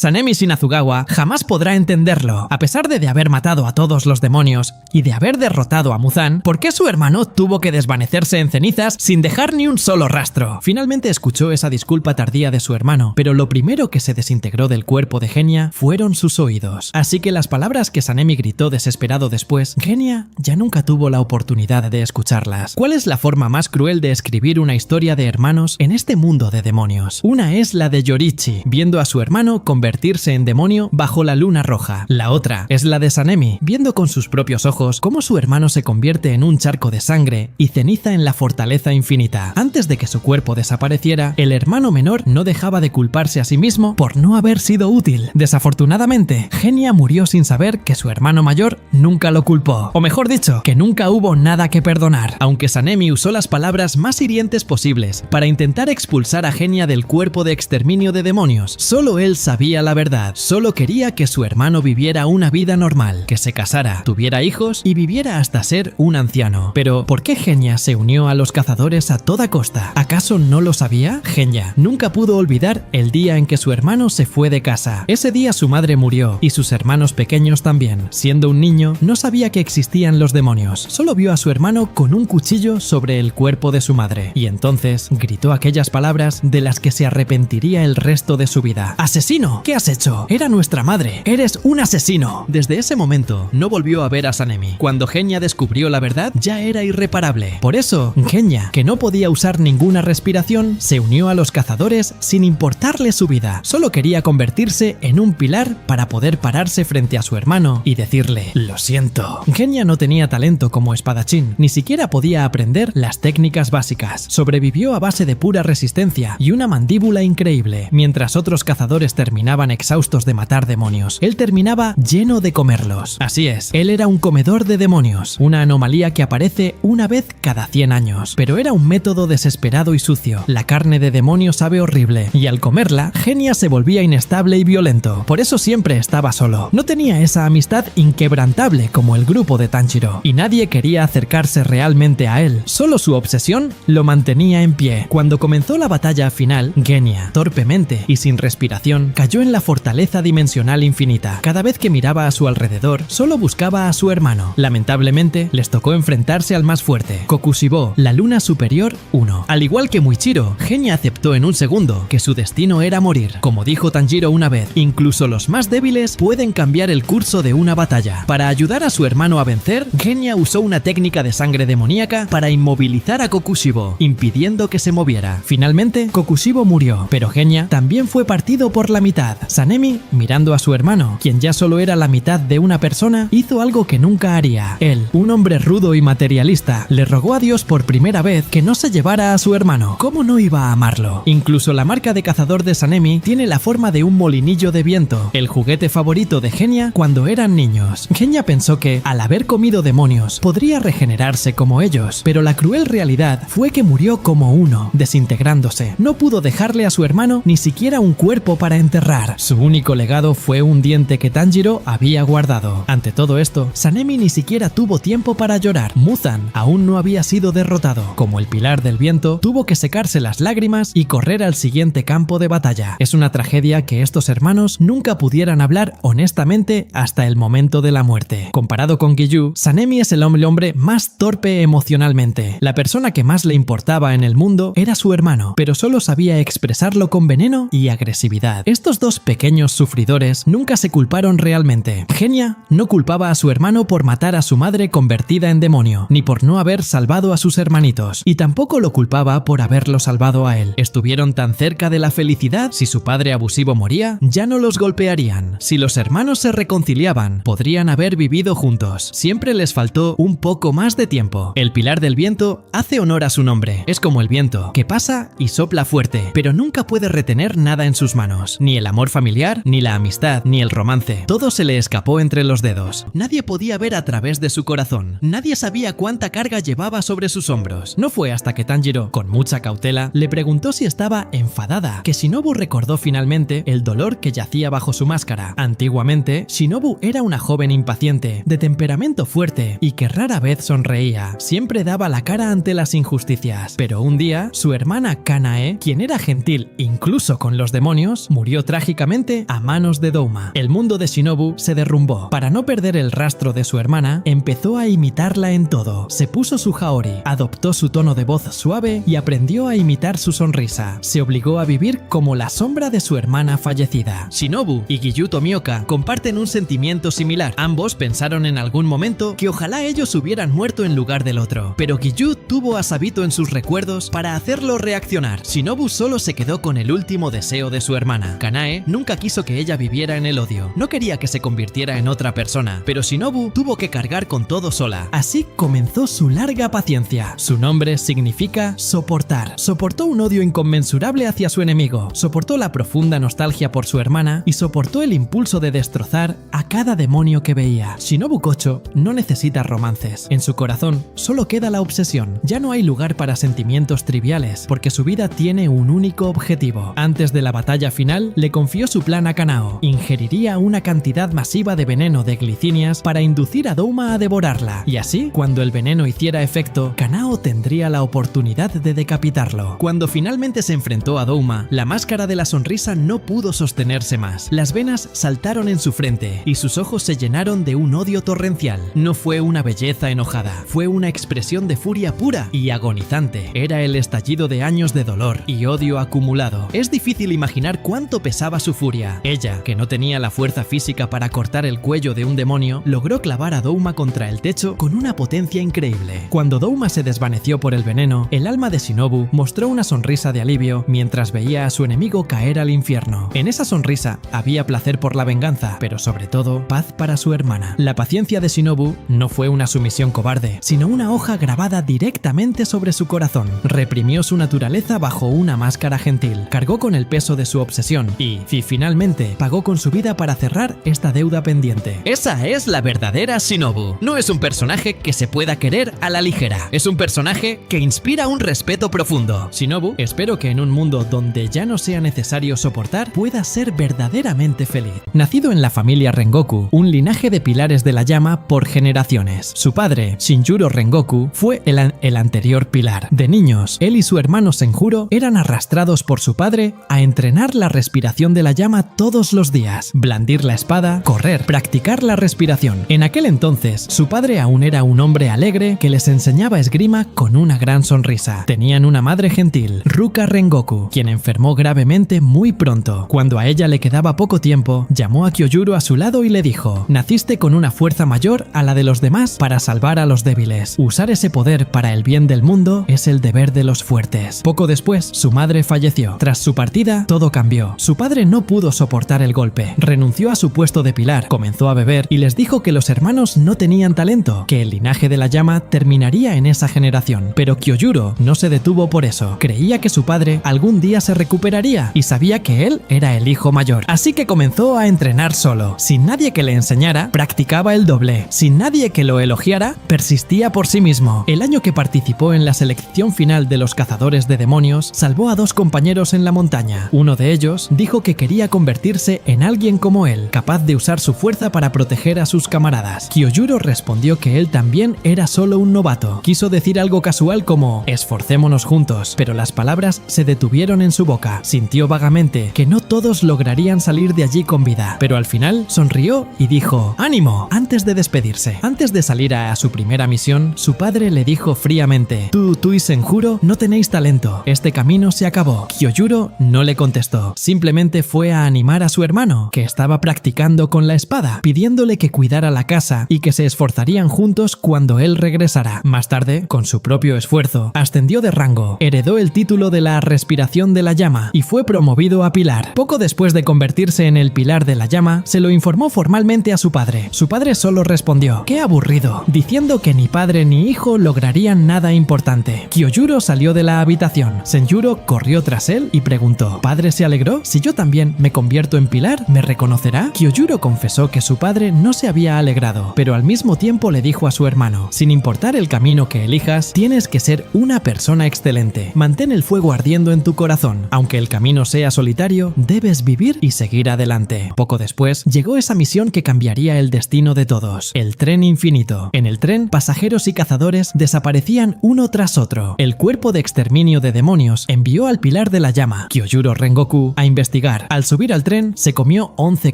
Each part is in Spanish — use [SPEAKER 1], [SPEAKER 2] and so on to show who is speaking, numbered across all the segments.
[SPEAKER 1] Sanemi Shinazugawa jamás podrá entenderlo. A pesar de haber matado a todos los demonios y de haber derrotado a Muzan, ¿por qué su hermano tuvo que desvanecerse en cenizas sin dejar ni un solo rastro? Finalmente escuchó esa disculpa tardía de su hermano, pero lo primero que se desintegró del cuerpo de Genya fueron sus oídos. Así que las palabras que Sanemi gritó desesperado después, Genya ya nunca tuvo la oportunidad de escucharlas. ¿Cuál es la forma más cruel de escribir una historia de hermanos en este mundo de demonios? Una es la de Yorichi, viendo a su hermano convertirse en demonio bajo la luna roja. La otra es la de Sanemi, viendo con sus propios ojos cómo su hermano se convierte en un charco de sangre y ceniza en la fortaleza infinita. Antes de que su cuerpo desapareciera, el hermano menor no dejaba de culparse a sí mismo por no haber sido útil. Desafortunadamente, Genya murió sin saber que su hermano mayor nunca lo culpó. O mejor dicho, que nunca hubo nada que perdonar. Aunque Sanemi usó las palabras más hirientes posibles para intentar expulsar a Genya del cuerpo de exterminio de demonios, solo él sabía la verdad. Solo quería que su hermano viviera una vida normal, que se casara, tuviera hijos y viviera hasta ser un anciano. Pero, ¿por qué Genya se unió a los cazadores a toda costa? ¿Acaso no lo sabía? Genya nunca pudo olvidar el día en que su hermano se fue de casa. Ese día su madre murió y sus hermanos pequeños también. Siendo un niño, no sabía que existían los demonios. Solo vio a su hermano con un cuchillo sobre el cuerpo de su madre. Y entonces gritó aquellas palabras de las que se arrepentiría el resto de su vida. ¡Asesino! ¿Qué has hecho? Era nuestra madre. ¡Eres un asesino! Desde ese momento, no volvió a ver a Sanemi. Cuando Genya descubrió la verdad, ya era irreparable. Por eso, Genya, que no podía usar ninguna respiración, se unió a los cazadores sin importarle su vida. Solo quería convertirse en un pilar para poder pararse frente a su hermano y decirle: lo siento. Genya no tenía talento como espadachín, ni siquiera podía aprender las técnicas básicas. Sobrevivió a base de pura resistencia y una mandíbula increíble. Mientras otros cazadores terminaban exhaustos de matar demonios, él terminaba lleno de comerlos. Así es, él era un comedor de demonios, una anomalía que aparece una vez cada 100 años. Pero era un método desesperado y sucio. La carne de demonio sabe horrible, y al comerla, Genya se volvía inestable y violento. Por eso siempre estaba solo. No tenía esa amistad inquebrantable como el grupo de Tanjiro, y nadie quería acercarse realmente a él. Solo su obsesión lo mantenía en pie. Cuando comenzó la batalla final, Genya, torpemente y sin respiración, cayó en la fortaleza dimensional infinita. Cada vez que miraba a su alrededor, solo buscaba a su hermano. Lamentablemente, les tocó enfrentarse al más fuerte, Kokushibo, la luna superior 1. Al igual que Muichiro, Genya aceptó en un segundo que su destino era morir. Como dijo Tanjiro una vez, incluso los más débiles pueden cambiar el curso de una batalla. Para ayudar a su hermano a vencer, Genya usó una técnica de sangre demoníaca para inmovilizar a Kokushibo, impidiendo que se moviera. Finalmente, Kokushibo murió, pero Genya también fue partido por la mitad. Sanemi, mirando a su hermano, quien ya solo era la mitad de una persona, hizo algo que nunca haría. Él, un hombre rudo y materialista, le rogó a Dios por primera vez que no se llevara a su hermano. ¿Cómo no iba a amarlo? Incluso la marca de cazador de Sanemi tiene la forma de un molinillo de viento, el juguete favorito de Genya cuando eran niños. Genya pensó que, al haber comido demonios, podría regenerarse como ellos, pero la cruel realidad fue que murió como uno, desintegrándose. No pudo dejarle a su hermano ni siquiera un cuerpo para enterrar. Su único legado fue un diente que Tanjiro había guardado. Ante todo esto, Sanemi ni siquiera tuvo tiempo para llorar. Muzan aún no había sido derrotado. Como el pilar del viento, tuvo que secarse las lágrimas y correr al siguiente campo de batalla. Es una tragedia que estos hermanos nunca pudieran hablar honestamente hasta el momento de la muerte. Comparado con Giyu, Sanemi es el hombre más torpe emocionalmente. La persona que más le importaba en el mundo era su hermano, pero solo sabía expresarlo con veneno y agresividad. Estos dos pequeños sufridores nunca se culparon realmente. Genya no culpaba a su hermano por matar a su madre convertida en demonio, ni por no haber salvado a sus hermanitos, y tampoco lo culpaba por haberlo salvado a él. Estuvieron tan cerca de la felicidad. Si su padre abusivo moría, ya no los golpearían. Si los hermanos se reconciliaban, podrían haber vivido juntos. Siempre les faltó un poco más de tiempo. El pilar del viento hace honor a su nombre. Es como el viento, que pasa y sopla fuerte, pero nunca puede retener nada en sus manos. Ni el amor familiar, ni la amistad, ni el romance. Todo se le escapó entre los dedos. Nadie podía ver a través de su corazón. Nadie sabía cuánta carga llevaba sobre sus hombros. No fue hasta que Tanjiro, con mucha cautela, le preguntó si estaba enfadada, que Shinobu recordó finalmente el dolor que yacía bajo su máscara. Antiguamente, Shinobu era una joven impaciente, de temperamento fuerte y que rara vez sonreía. Siempre daba la cara ante las injusticias. Pero un día, su hermana Kanae, quien era gentil incluso con los demonios, murió trágicamente trágicamente a manos de Douma. El mundo de Shinobu se derrumbó. Para no perder el rastro de su hermana, empezó a imitarla en todo. Se puso su haori, adoptó su tono de voz suave y aprendió a imitar su sonrisa. Se obligó a vivir como la sombra de su hermana fallecida. Shinobu y Giyu Tomioka comparten un sentimiento similar. Ambos pensaron en algún momento que ojalá ellos hubieran muerto en lugar del otro. Pero Giyu tuvo a Sabito en sus recuerdos para hacerlo reaccionar. Shinobu solo se quedó con el último deseo de su hermana. Kanae nunca quiso que ella viviera en el odio. No quería que se convirtiera en otra persona, pero Shinobu tuvo que cargar con todo sola. Así comenzó su larga paciencia. Su nombre significa soportar. Soportó un odio inconmensurable hacia su enemigo, soportó la profunda nostalgia por su hermana y soportó el impulso de destrozar a cada demonio que veía. Shinobu Kocho no necesita romances. En su corazón solo queda la obsesión. Ya no hay lugar para sentimientos triviales, porque su vida tiene un único objetivo. Antes de la batalla final, le confió su plan a Kanao. Ingeriría una cantidad masiva de veneno de glicinias para inducir a Douma a devorarla. Y así, cuando el veneno hiciera efecto, Kanao tendría la oportunidad de decapitarlo. Cuando finalmente se enfrentó a Douma, la máscara de la sonrisa no pudo sostenerse más. Las venas saltaron en su frente y sus ojos se llenaron de un odio torrencial. No fue una belleza enojada, fue una expresión de furia pura y agonizante. Era el estallido de años de dolor y odio acumulado. Es difícil imaginar cuánto pesaba su furia. Ella, que no tenía la fuerza física para cortar el cuello de un demonio, logró clavar a Douma contra el techo con una potencia increíble. Cuando Douma se desvaneció por el veneno, el alma de Shinobu mostró una sonrisa de alivio mientras veía a su enemigo caer al infierno. En esa sonrisa había placer por la venganza, pero sobre todo paz para su hermana. La paciencia de Shinobu no fue una sumisión cobarde, sino una hoja grabada directamente sobre su corazón. Reprimió su naturaleza bajo una máscara gentil, cargó con el peso de su obsesión y finalmente pagó con su vida para cerrar esta deuda pendiente. Esa es la verdadera Shinobu. No es un personaje que se pueda querer a la ligera. Es un personaje que inspira un respeto profundo. Shinobu, espero que en un mundo donde ya no sea necesario soportar, pueda ser verdaderamente feliz. Nacido en la familia Rengoku, un linaje de pilares de la llama por generaciones. Su padre, Shinjuro Rengoku, fue el anterior pilar. De niños, él y su hermano Senjuro eran arrastrados por su padre a entrenar la respiración de la llama todos los días, blandir la espada, correr, practicar la respiración. En aquel entonces, su padre aún era un hombre alegre que les enseñaba esgrima con una gran sonrisa. Tenían una madre gentil, Ruka Rengoku, quien enfermó gravemente muy pronto. Cuando a ella le quedaba poco tiempo, llamó a Kyojuro a su lado y le dijo: naciste con una fuerza mayor a la de los demás para salvar a los débiles. Usar ese poder para el bien del mundo es el deber de los fuertes. Poco después, su madre falleció. Tras su partida, todo cambió. Su padre no pudo soportar el golpe. Renunció a su puesto de pilar, comenzó a beber y les dijo que los hermanos no tenían talento, que el linaje de la llama terminaría en esa generación. Pero Kyojuro no se detuvo por eso. Creía que su padre algún día se recuperaría y sabía que él era el hijo mayor. Así que comenzó a entrenar solo. Sin nadie que le enseñara, practicaba el doble. Sin nadie que lo elogiara, persistía por sí mismo. El año que participó en la selección final de los cazadores de demonios, salvó a 2 compañeros en la montaña. Uno de ellos dijo que quería convertirse en alguien como él, capaz de usar su fuerza para proteger a sus camaradas. Kyojuro respondió que él también era solo un novato. Quiso decir algo casual como esforcémonos juntos, pero las palabras se detuvieron en su boca. Sintió vagamente que no todos lograrían salir de allí con vida, pero al final sonrió y dijo ¡ánimo! Antes de despedirse. Antes de salir a su primera misión, su padre le dijo fríamente: tú y Senjuro no tenéis talento, este camino se acabó. Kyojuro no le contestó, simplemente fue a animar a su hermano, que estaba practicando con la espada, pidiéndole que cuidara la casa y que se esforzarían juntos cuando él regresara. Más tarde, con su propio esfuerzo, ascendió de rango, heredó el título de la respiración de la llama y fue promovido a pilar. Poco después de convertirse en el pilar de la llama, se lo informó formalmente a su padre. Su padre solo respondió: ¡qué aburrido!, diciendo que ni padre ni hijo lograrían nada importante. Kyojuro salió de la habitación. Senjuro corrió tras él y preguntó: ¿padre se alegró? Si yo también me convierto en pilar, ¿me reconocerá? Kyojuro confesó que su padre no se había alegrado, pero al mismo tiempo le dijo a su hermano: sin importar el camino que elijas, tienes que ser una persona excelente. Mantén el fuego ardiendo en tu corazón. Aunque el camino sea solitario, debes vivir y seguir adelante. Poco después, llegó esa misión que cambiaría el destino de todos: el tren infinito. En el tren, pasajeros y cazadores desaparecían uno tras otro. El cuerpo de exterminio de demonios envió al pilar de la llama, Kyojuro Rengoku, a investigar. lugar. Al subir al tren, se comió 11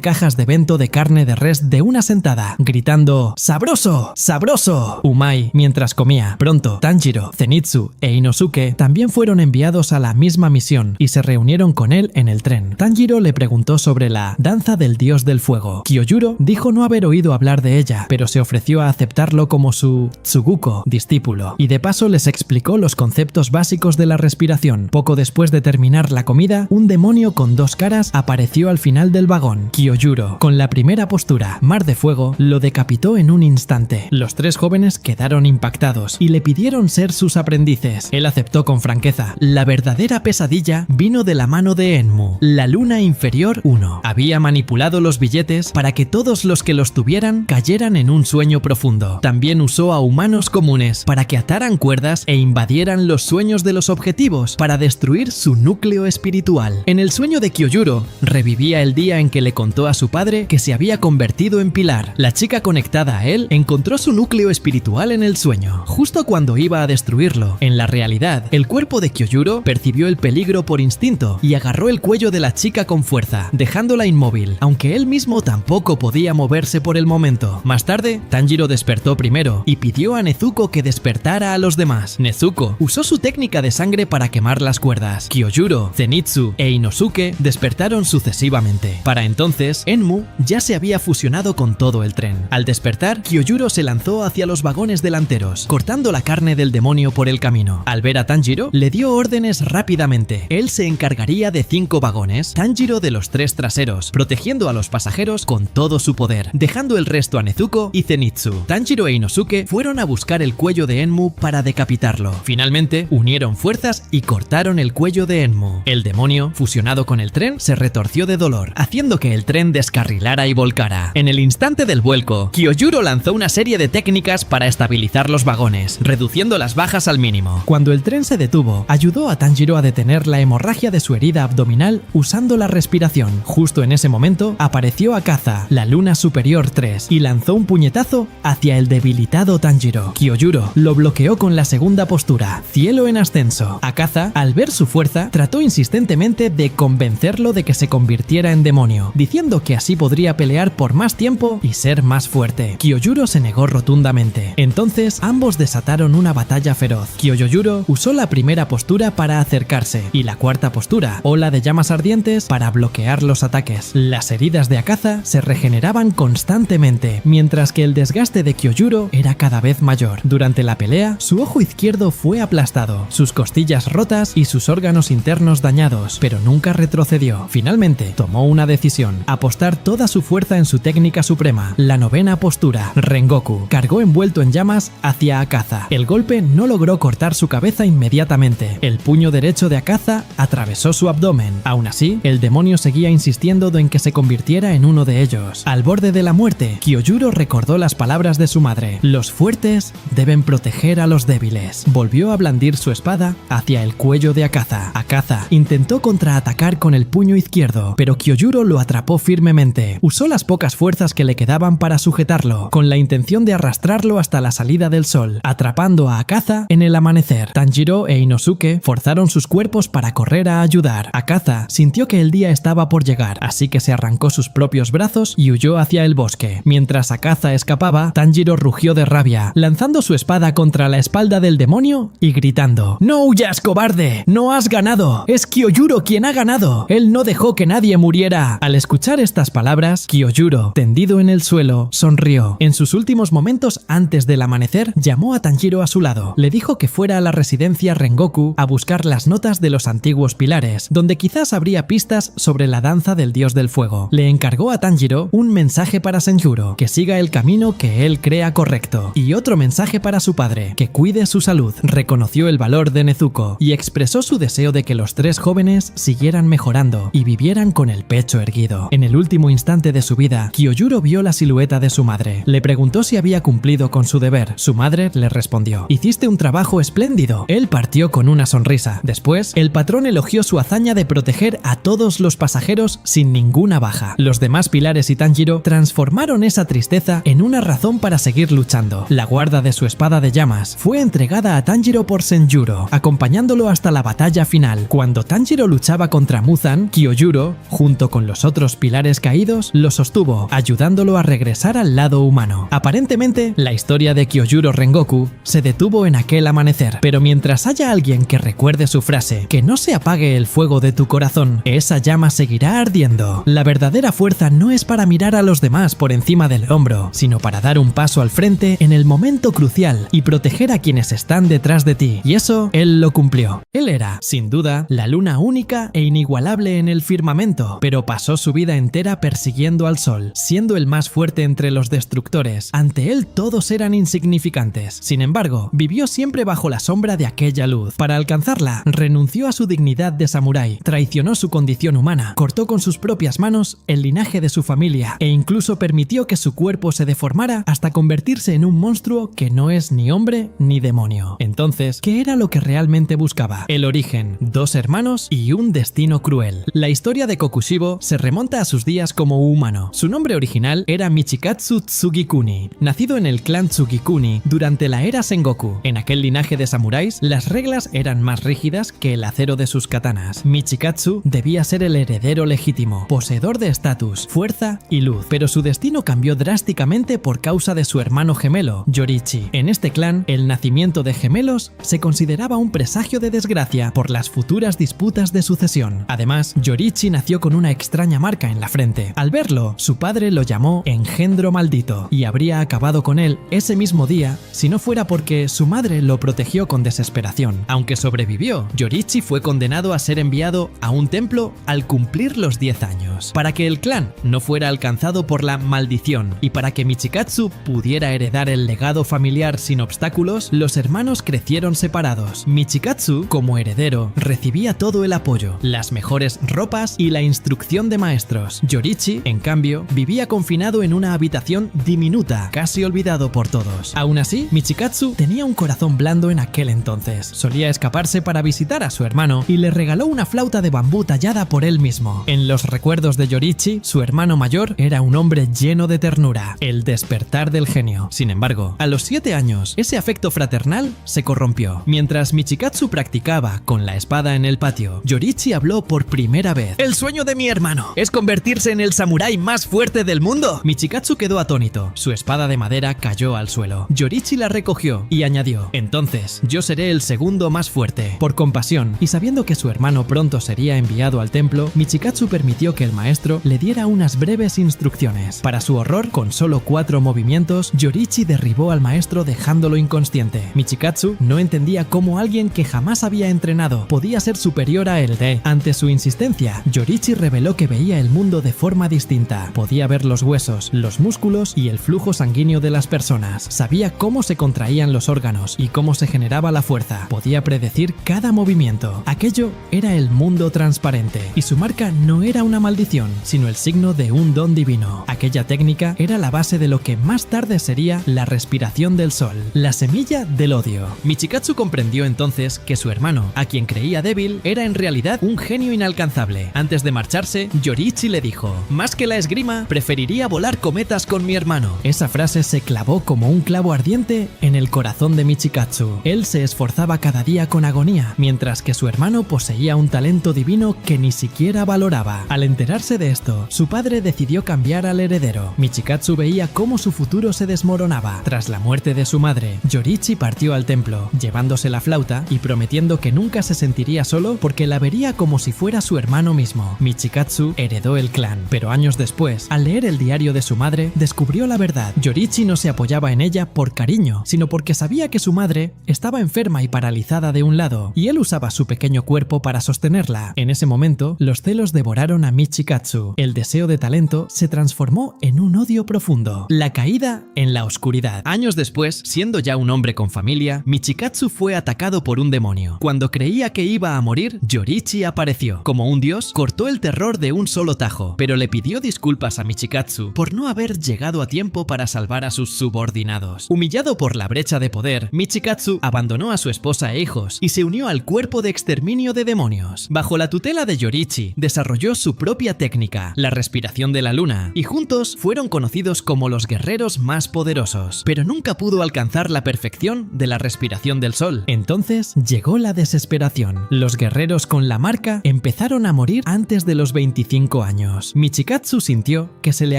[SPEAKER 1] cajas de bento de carne de res de una sentada, gritando ¡Sabroso! ¡Sabroso! Umai mientras comía. Pronto, Tanjiro, Zenitsu e Inosuke también fueron enviados a la misma misión y se reunieron con él en el tren. Tanjiro le preguntó sobre la danza del dios del fuego. Kyojuro dijo no haber oído hablar de ella, pero se ofreció a aceptarlo como su Tsuguko, discípulo, y de paso les explicó los conceptos básicos de la respiración. Poco después de terminar la comida, un demonio con 2 caras apareció al final del vagón. Kyojuro, con la primera postura, Mar de Fuego, lo decapitó en un instante. Los 3 jóvenes quedaron impactados y le pidieron ser sus aprendices. Él aceptó con franqueza. La verdadera pesadilla vino de la mano de Enmu, la luna inferior 1. Había manipulado los billetes para que todos los que los tuvieran cayeran en un sueño profundo. También usó a humanos comunes para que ataran cuerdas e invadieran los sueños de los objetivos para destruir su núcleo espiritual. En el sueño de Kyojuro, revivía el día en que le contó a su padre que se había convertido en pilar. La chica conectada a él encontró su núcleo espiritual en el sueño, justo cuando iba a destruirlo. En la realidad, el cuerpo de Kyojuro percibió el peligro por instinto y agarró el cuello de la chica con fuerza, dejándola inmóvil, aunque él mismo tampoco podía moverse por el momento. Más tarde, Tanjiro despertó primero y pidió a Nezuko que despertara a los demás. Nezuko usó su técnica de sangre para quemar las cuerdas. Kyojuro, Zenitsu e Inosuke despertaron sucesivamente. Para entonces, Enmu ya se había fusionado con todo el tren. Al despertar, Kyojuro se lanzó hacia los vagones delanteros, cortando la carne del demonio por el camino. Al ver a Tanjiro, le dio órdenes rápidamente. Él se encargaría de 5 vagones, Tanjiro de los 3 traseros, protegiendo a los pasajeros con todo su poder, dejando el resto a Nezuko y Zenitsu. Tanjiro e Inosuke fueron a buscar el cuello de Enmu para decapitarlo. Finalmente, unieron fuerzas y cortaron el cuello de Enmu. El demonio, fusionado con el tren, se retorció de dolor, haciendo que el tren descarrilara y volcara. En el instante del vuelco, Kyojuro lanzó una serie de técnicas para estabilizar los vagones, reduciendo las bajas al mínimo. Cuando el tren se detuvo, ayudó a Tanjiro a detener la hemorragia de su herida abdominal usando la respiración. Justo en ese momento, apareció Akaza, la luna superior 3, y lanzó un puñetazo hacia el debilitado Tanjiro. Kyojuro lo bloqueó con la segunda postura, cielo en ascenso. Akaza, al ver su fuerza, trató insistentemente de convencerlo de que se convirtiera en demonio, diciendo que así podría pelear por más tiempo y ser más fuerte. Kyojuro se negó rotundamente. Entonces, ambos desataron una batalla feroz. Kyojuro usó la primera postura para acercarse y la cuarta postura, ola de llamas ardientes, para bloquear los ataques. Las heridas de Akaza se regeneraban constantemente, mientras que el desgaste de Kyojuro era cada vez mayor. Durante la pelea, su ojo izquierdo fue aplastado, sus costillas rotas y sus órganos internos dañados, pero nunca retrocedió. Finalmente, tomó una decisión: apostar toda su fuerza en su técnica suprema, la novena postura, Rengoku. Cargó envuelto en llamas hacia Akaza. El golpe no logró cortar su cabeza inmediatamente. El puño derecho de Akaza atravesó su abdomen. Aún así, el demonio seguía insistiendo en que se convirtiera en uno de ellos. Al borde de la muerte, Kyojuro recordó las palabras de su madre: los fuertes deben proteger a los débiles. Volvió a blandir su espada hacia el cuello de Akaza. Akaza intentó contraatacar con el puño izquierdo, pero Kyojuro lo atrapó firmemente. Usó las pocas fuerzas que le quedaban para sujetarlo, con la intención de arrastrarlo hasta la salida del sol, atrapando a Akaza en el amanecer. Tanjiro e Inosuke forzaron sus cuerpos para correr a ayudar. Akaza sintió que el día estaba por llegar, así que se arrancó sus propios brazos y huyó hacia el bosque. Mientras Akaza escapaba, Tanjiro rugió de rabia, lanzando su espada contra la espalda del demonio y gritando: ¡No huyas, cobarde! ¡No has ganado! ¡Es Kyojuro quien ha ganado! Él no dejó que nadie muriera. Al escuchar estas palabras, Kyojuro, tendido en el suelo, sonrió. En sus últimos momentos antes del amanecer, llamó a Tanjiro a su lado. Le dijo que fuera a la residencia Rengoku a buscar las notas de los antiguos pilares, donde quizás habría pistas sobre la danza del dios del fuego. Le encargó a Tanjiro un mensaje para Senjuro: que siga el camino que él crea correcto, y otro mensaje para su padre: que cuide su salud. Reconoció el valor de Nezuko y expresó su deseo de que los 3 jóvenes siguieran mejorando y vivieran con el pecho erguido. En el último instante de su vida, Kyojuro vio la silueta de su madre. Le preguntó si había cumplido con su deber. Su madre le respondió: hiciste un trabajo espléndido. Él partió con una sonrisa. Después, el patrón elogió su hazaña de proteger a todos los pasajeros sin ninguna baja. Los demás pilares y Tanjiro transformaron esa tristeza en una razón para seguir luchando. La guarda de su espada de llamas fue entregada a Tanjiro por Senjuro, acompañándolo hasta la batalla final. Cuando Tanjiro luchaba contra Muzan, Kyojuro, junto con los otros pilares caídos, lo sostuvo, ayudándolo a regresar al lado humano. Aparentemente, la historia de Kyojuro Rengoku se detuvo en aquel amanecer, pero mientras haya alguien que recuerde su frase, que no se apague el fuego de tu corazón, esa llama seguirá ardiendo. La verdadera fuerza no es para mirar a los demás por encima del hombro, sino para dar un paso al frente en el momento crucial y proteger a quienes están detrás de ti. Y eso él lo cumplió. Él era, sin duda, la luna única e inigualable en el firmamento, pero pasó su vida entera persiguiendo al sol, siendo el más fuerte entre los destructores. Ante él todos eran insignificantes. Sin embargo, vivió siempre bajo la sombra de aquella luz. Para alcanzarla, renunció a su dignidad de samurái, traicionó su condición humana, cortó con sus propias manos el linaje de su familia e incluso permitió que su cuerpo se deformara hasta convertirse en un monstruo que no es ni hombre ni demonio. Entonces, ¿qué era lo que realmente buscaba? El origen, 2 hermanos y un destino cruel. La historia de Kokushibo se remonta a sus días como humano. Su nombre original era Michikatsu Tsugikuni, nacido en el clan Tsugikuni durante la era Sengoku. En aquel linaje de samuráis, las reglas eran más rígidas que el acero de sus katanas. Michikatsu debía ser el heredero legítimo, poseedor de estatus, fuerza y luz, pero su destino cambió drásticamente por causa de su hermano gemelo, Yoriichi. En este clan, el nacimiento de gemelos se consideraba un presagio de desgracia por las futuras disputas de sucesión. Además, Yoriichi nació con una extraña marca en la frente. Al verlo, su padre lo llamó engendro maldito y habría acabado con él ese mismo día si no fuera porque su madre lo protegió con desesperación. Aunque sobrevivió, Yoriichi fue condenado a ser enviado a un templo al cumplir los 10 años, para que el clan no fuera alcanzado por la maldición y para que Michikatsu pudiera heredar el legado familiar sin obstáculos. Los hermanos crecieron separados. Michikatsu, como heredero, recibía todo el apoyo, las mejores ropas y la instrucción de maestros. Yoriichi, en cambio, vivía confinado en una habitación diminuta, casi olvidado por todos. Aún así, Michikatsu tenía un corazón blando en aquel entonces. Solía escaparse para visitar a su hermano y le regaló una flauta de bambú tallada por él mismo. En los recuerdos de Yoriichi, su hermano mayor era un hombre lleno de ternura, el despertar del genio. Sin embargo, a los 7 años, ese afecto fraternal se corrompió. Mientras Michikatsu practicaba con la espada en el patio, Yoriichi habló por primera vez. «El sueño de mi hermano es convertirse en el samurái más fuerte del mundo». Michikatsu quedó atónito. Su espada de madera cayó al suelo. Yoriichi la recogió y añadió: «Entonces, yo seré el segundo más fuerte». Por compasión y sabiendo que su hermano pronto sería enviado al templo, Michikatsu permitió que el maestro le diera unas breves instrucciones. Para su horror, con solo 4 movimientos, Yoriichi derribó al maestro dejándolo inconsciente. Michikatsu no entendía cómo alguien que jamás había entrenado podía ser superior a él. Ante su insistencia, Yoriichi reveló que veía el mundo de forma distinta. Podía ver los huesos, los músculos y el flujo sanguíneo de las personas. Sabía cómo se contraían los órganos y cómo se generaba la fuerza. Podía predecir cada movimiento. Aquello era el mundo transparente, y su marca no era una maldición, sino el signo de un don divino. Aquella técnica era la base de lo que más tarde sería la respiración del sol, la semilla del odio. Michikatsu comprendió entonces que su hermano, a quien creía débil, era en realidad un genio inalcanzable. Antes de marcharse, Yoriichi le dijo: «Más que la esgrima, preferiría volar cometas con mi hermano». Esa frase se clavó como un clavo ardiente en el corazón de Michikatsu. Él se esforzaba cada día con agonía, mientras que su hermano poseía un talento divino que ni siquiera valoraba. Al enterarse de esto, su padre decidió cambiar al heredero. Michikatsu veía cómo su futuro se desmoronaba. Tras la muerte de su madre, Yoriichi partió al templo, llevándose la flauta y prometiendo que nunca se sentiría solo porque la vería como si fuera su hermano mismo. Michikatsu heredó el clan, pero años después, al leer el diario de su madre, descubrió la verdad. Yoriichi no se apoyaba en ella por cariño, sino porque sabía que su madre estaba enferma y paralizada de un lado, y él usaba su pequeño cuerpo para sostenerla. En ese momento, los celos devoraron a Michikatsu. El deseo de talento se transformó en un odio profundo. La caída en la oscuridad. Años después, siendo ya un hombre con familia, Michikatsu fue atacado por un demonio. Cuando creía que iba a morir, Yoriichi apareció. Como un dios, cortó el terror de un solo tajo, pero le pidió disculpas a Michikatsu por no haber llegado a tiempo para salvar a sus subordinados. Humillado por la brecha de poder, Michikatsu abandonó a su esposa e hijos y se unió al cuerpo de exterminio de demonios. Bajo la tutela de Yoriichi, desarrolló su propia técnica, la respiración de la luna, y juntos fueron conocidos como los guerreros más poderosos. Pero nunca pudo alcanzar la perfección de la respiración del sol. Entonces llegó la desesperación. Los guerreros con la marca empezaron condenaron a morir antes de los 25 años. Michikatsu sintió que se le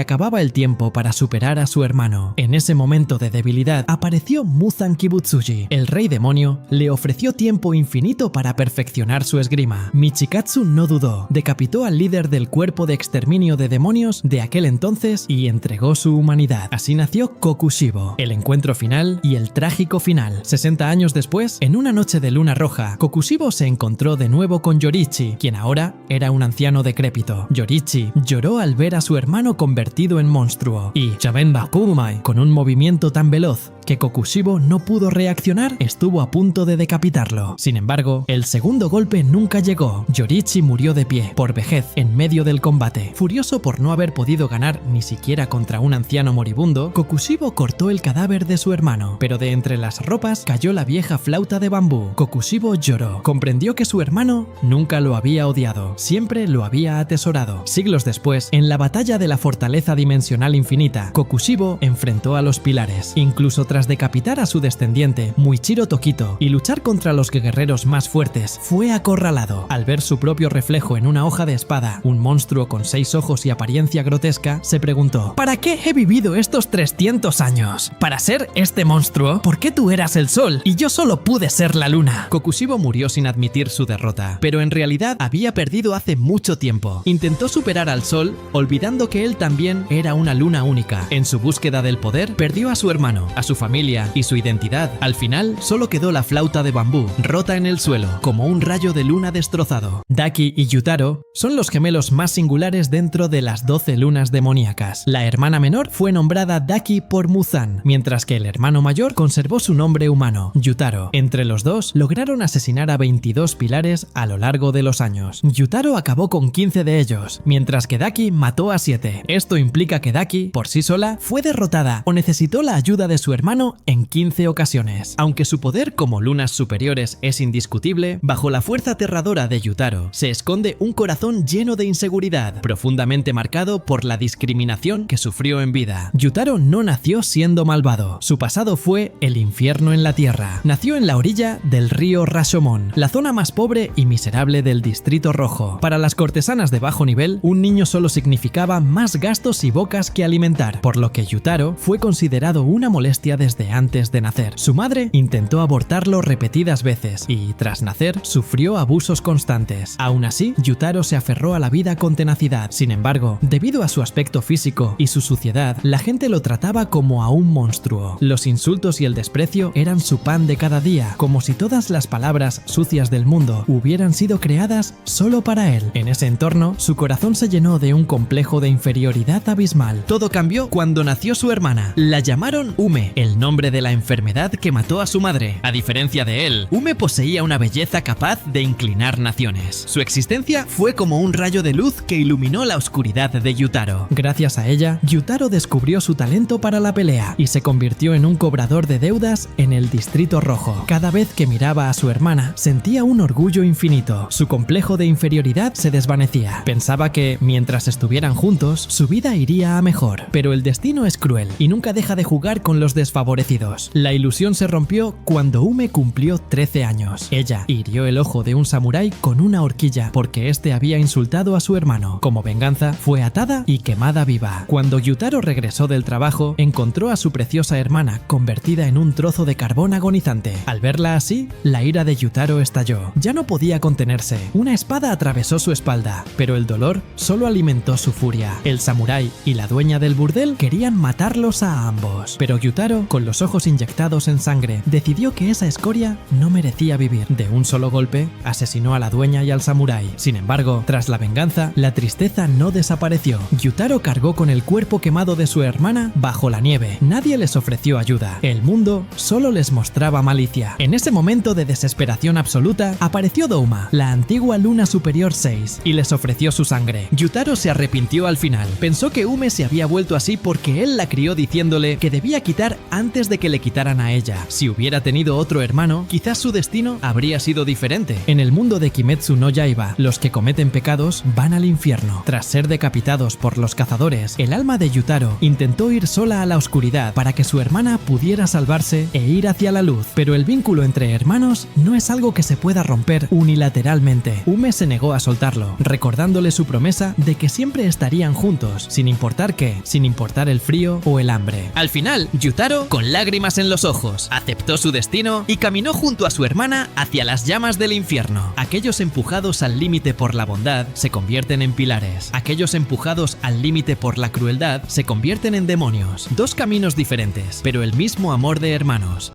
[SPEAKER 1] acababa el tiempo para superar a su hermano. En ese momento de debilidad apareció Muzan Kibutsuji. El rey demonio le ofreció tiempo infinito para perfeccionar su esgrima. Michikatsu no dudó, decapitó al líder del cuerpo de exterminio de demonios de aquel entonces y entregó su humanidad. Así nació Kokushibo, el encuentro final y el trágico final. 60 años después, en una noche de luna roja, Kokushibo se encontró de nuevo con Yorichi, quien ahora era un anciano decrépito. Yorichi lloró al ver a su hermano convertido en monstruo y Chabenba Kumai, con un movimiento tan veloz que Kokushibo no pudo reaccionar, estuvo a punto de decapitarlo. Sin embargo, el segundo golpe nunca llegó. Yorichi murió de pie, por vejez, en medio del combate. Furioso por no haber podido ganar ni siquiera contra un anciano moribundo, Kokushibo cortó el cadáver de su hermano, pero de entre las ropas cayó la vieja flauta de bambú. Kokushibo lloró. Comprendió que su hermano nunca lo había odiado, siempre lo había atesorado. Siglos después, en la batalla de la fortaleza dimensional infinita, Kokushibo enfrentó a los pilares. Incluso tras decapitar a su descendiente, Muichiro Tokito, y luchar contra los guerreros más fuertes, fue acorralado. Al ver su propio reflejo en una hoja de espada, un monstruo con 6 ojos y apariencia grotesca, se preguntó: ¿para qué he vivido estos 300 años? ¿Para ser este monstruo? ¿Por qué tú eras el sol y yo solo pude ser la luna? Kokushibo murió sin admitir su derrota, pero en realidad había perdido hace mucho tiempo. Intentó superar al sol, olvidando que él también era una luna única. En su búsqueda del poder, perdió a su hermano, a su familia y su identidad. Al final, solo quedó la flauta de bambú, rota en el suelo, como un rayo de luna destrozado. Daki y Yutaro son los gemelos más singulares dentro de las 12 lunas demoníacas. La hermana menor fue nombrada Daki por Muzan, mientras que el hermano mayor conservó su nombre humano, Yutaro. Entre los dos, lograron asesinar a 22 pilares a lo largo de los años. Yutaro acabó con 15 de ellos, mientras que Daki mató a 7. Esto implica que Daki, por sí sola, fue derrotada o necesitó la ayuda de su hermano en 15 ocasiones. Aunque su poder como lunas superiores es indiscutible, bajo la fuerza aterradora de Yutaro se esconde un corazón lleno de inseguridad, profundamente marcado por la discriminación que sufrió en vida. Yutaro no nació siendo malvado. Su pasado fue el infierno en la tierra. Nació en la orilla del río Rashomon, la zona más pobre y miserable del Distrito Rojo. Para las cortesanas de bajo nivel, un niño solo significaba más gastos y bocas que alimentar, por lo que Yutaro fue considerado una molestia desde antes de nacer. Su madre intentó abortarlo repetidas veces y, tras nacer, sufrió abusos constantes. Aún así, Yutaro se aferró a la vida con tenacidad. Sin embargo, debido a su aspecto físico y su suciedad, la gente lo trataba como a un monstruo. Los insultos y el desprecio eran su pan de cada día, como si todas las palabras sucias del mundo hubieran sido creadas solo para él. En ese entorno, su corazón se llenó de un complejo de inferioridad abismal. Todo cambió cuando nació su hermana. La llamaron Ume, el nombre de la enfermedad que mató a su madre. A diferencia de él, Ume poseía una belleza capaz de inclinar naciones. Su existencia fue como un rayo de luz que iluminó la oscuridad de Yutaro. Gracias a ella, Yutaro descubrió su talento para la pelea y se convirtió en un cobrador de deudas en el Distrito Rojo. Cada vez que miraba a su hermana, sentía un orgullo infinito. Su complejo de inferioridad se desvanecía. Pensaba que, mientras estuvieran juntos, su vida iría a mejor. Pero el destino es cruel y nunca deja de jugar con los desfavorecidos. La ilusión se rompió cuando Ume cumplió 13 años. Ella hirió el ojo de un samurái con una horquilla porque este había insultado a su hermano. Como venganza, fue atada y quemada viva. Cuando Yutaro regresó del trabajo, encontró a su preciosa hermana convertida en un trozo de carbón agonizante. Al verla así, la ira de Yutaro estalló. Ya no podía contenerse. Una espada atravesó su espalda, pero el dolor solo alimentó su furia. El samurái y la dueña del burdel querían matarlos a ambos, pero Yutaro, con los ojos inyectados en sangre, decidió que esa escoria no merecía vivir. De un solo golpe, asesinó a la dueña y al samurái. Sin embargo, tras la venganza, la tristeza no desapareció. Yutaro cargó con el cuerpo quemado de su hermana bajo la nieve. Nadie les ofreció ayuda. El mundo solo les mostraba malicia. En ese momento de desesperación absoluta, apareció Douma, la antigua luna superior 6, y les ofreció su sangre. Yutaro se arrepintió al final. Pensó que Ume se había vuelto así porque él la crió diciéndole que debía quitar antes de que le quitaran a ella. Si hubiera tenido otro hermano, quizás su destino habría sido diferente. En el mundo de Kimetsu no Yaiba, los que cometen pecados van al infierno. Tras ser decapitados por los cazadores, el alma de Yutaro intentó ir sola a la oscuridad para que su hermana pudiera salvarse e ir hacia la luz. Pero el vínculo entre hermanos no es algo que se pueda romper unilateralmente. Ume se negó negó a soltarlo, recordándole su promesa de que siempre estarían juntos, sin importar qué, sin importar el frío o el hambre. Al final, Yutaro, con lágrimas en los ojos, aceptó su destino y caminó junto a su hermana hacia las llamas del infierno. Aquellos empujados al límite por la bondad se convierten en pilares. Aquellos empujados al límite por la crueldad se convierten en demonios. Dos caminos diferentes, pero el mismo amor de hermanos.